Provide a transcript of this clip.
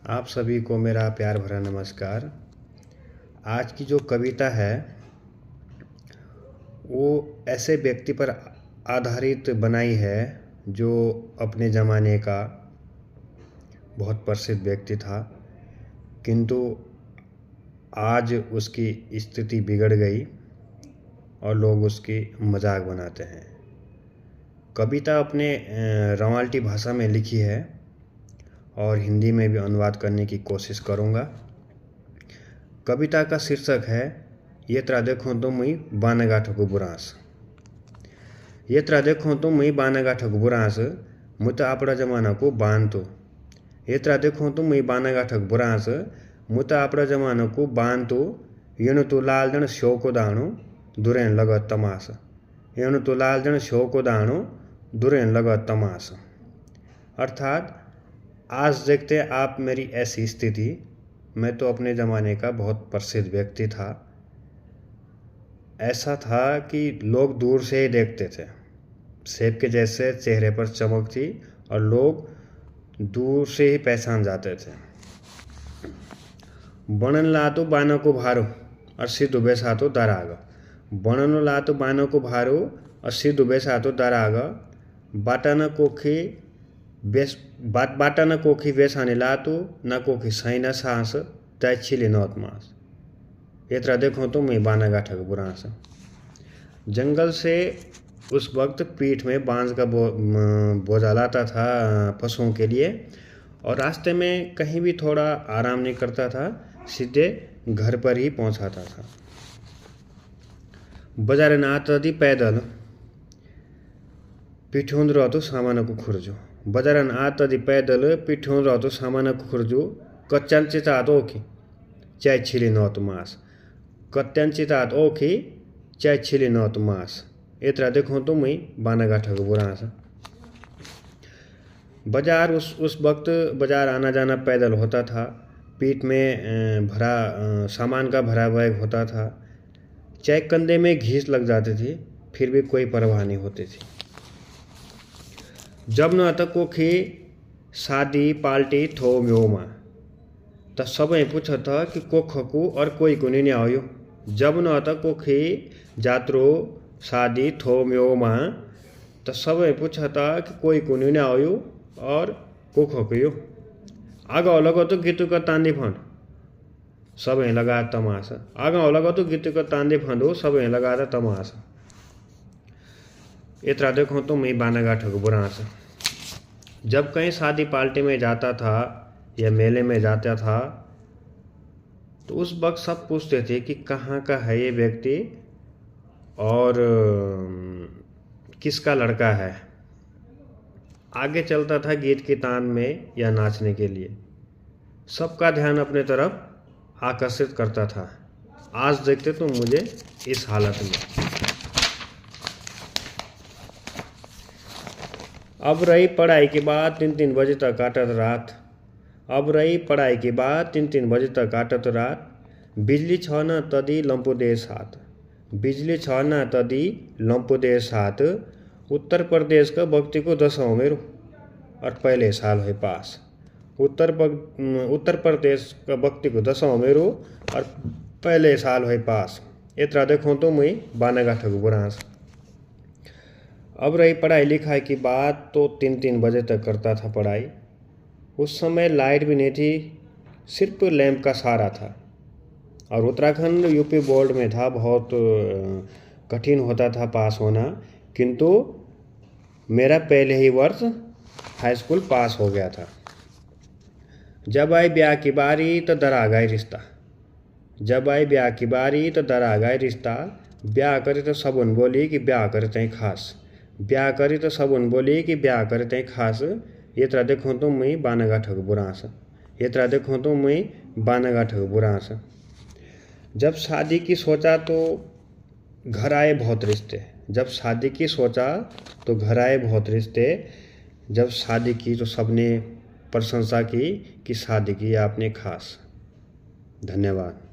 आप सभी को मेरा प्यार भरा नमस्कार। आज की जो कविता है वो ऐसे व्यक्ति पर आधारित बनाई है जो अपने ज़माने का बहुत प्रसिद्ध व्यक्ति था, किंतु आज उसकी स्थिति बिगड़ गई और लोग उसकी मजाक बनाते हैं। कविता अपने रवाल्टी भाषा में लिखी है और हिंदी में भी अनुवाद करने की कोशिश करूँगा। कविता का शीर्षक है येत्रा देखो तुमई बानगाठको बुरांस। येत्रा देखो तुमई बानगाठको बुरांस मुत आपड़ा जमाना को बांधतो। येत्रा देखो तुमई बानगाठक बुरांस मुत आपड़ा जमाना को बांधतो। येनु तो लालजन शो को दाणो दुरेन लगत तमास। येनु तो लालजन शो को दाणो दुरेन लगत तमास। अर्थात आज देखते आप मेरी ऐसी स्थिति, मैं तो अपने ज़माने का बहुत प्रसिद्ध व्यक्ति था। ऐसा था कि लोग दूर से ही देखते थे, सेब के जैसे चेहरे पर चमक थी और लोग दूर से ही पहचान जाते थे। बनन लातो बानो को भारो और सिद्धू बेसातो दराग। बनन लातो बानो को भारो और सिद्धू बेसातो दराग। बाटा न कोखी बेसाने लातो न कोखी सैना सांस तय छिले नौत मास। येत्रा देखो तो मैं बानागाठक बुरांस। जंगल से उस वक्त पीठ में बांस का बोझा लाता था पशुओं के लिए और रास्ते में कहीं भी थोड़ा आराम नहीं करता था, सीधे घर पर ही पहुंचाता था। बजारे नाता दी पैदल पिठ्यून रहतो सामान को खुर्जो। बजारन आता दी पैदल पिठ्यून रहतो सामान को खुर्जो। कच्चांची तात ओखी चाय छिली नौत मास। कत्यांची तात ओखी चाय छिली नौत मास। येत्रा देखो तुम ही बानागाठक बुरांस। बाजार उस वक्त बाजार आना जाना पैदल होता था। पीठ में सामान का भरा बैग होता था। चाहे कंधे में घीस लग जाती थी, फिर भी कोई परवाह नहीं होती थी। जब न त कोखी शादी पाल्टी थो म्योमा त सबै पूछत कि कोखको और कोई को नहीं आयो। जब न त कोखी जात्रो शादी थो म्योमा त सबै पूछत कि कोई को नहीं आयो और कोखको यो। आगा लगो तो गीतु का तांदी फंड सबै लगा तमाशा। आगा लगो तो गीतु का तांदी फंड हो सबै लगा तमाशा। येत्रा देखो तो मैं बानागाठक बुरांस। जब कहीं शादी पार्टी में जाता था या मेले में जाता था तो उस वक्त सब पूछते थे कि कहाँ का है ये व्यक्ति और किसका लड़का है। आगे चलता था गीत की तान में या नाचने के लिए। सबका ध्यान अपने तरफ आकर्षित करता था। आज देखते तो मुझे इस हालत में। अब रही पढ़ाई के बाद 3-3 बजे तक काटत रात। अब रही पढ़ाई के बाद 3-3 बजे तक काटत रात। बिजली छ न तदी लम्पो देश हाथ। बिजली छ न तदी लम्पो देश हाथ। उत्तर प्रदेश का भक्ति को 10वां मेरो और पहले साल है पास। उत्तर प्रदेश का भक्ति को 10वां मेरो और पहले साल है पास। येत्रा देखो तो मैं बानागाठक बुरांस। अब रही पढ़ाई लिखाई की बात तो 3-3 बजे तक करता था पढ़ाई। उस समय लाइट भी नहीं थी, सिर्फ लैंप का सहारा था और उत्तराखंड यूपी बोर्ड में था। बहुत कठिन होता था पास होना, किंतु मेरा पहले ही वर्ष हाई स्कूल पास हो गया था। जब आई ब्याह की बारी तो दरा गई रिश्ता। जब आई ब्याह की बारी तो दरा गई रिश्ता। ब्याह करे तो सबन बोली कि ब्याह करे तई खास। ब्याह करी तो सबन बोली कि ब्याह करे तई खास। येत्रा देखो तो मैं बानागाठक बुरांस। येत्रा देखो तो मैं बानागाठक बुरांस। जब शादी की सोचा तो घर आए बहुत रिश्ते। जब शादी की सोचा तो घर आए बहुत रिश्ते। जब शादी की तो सबने प्रशंसा की कि शादी की आपने खास। धन्यवाद।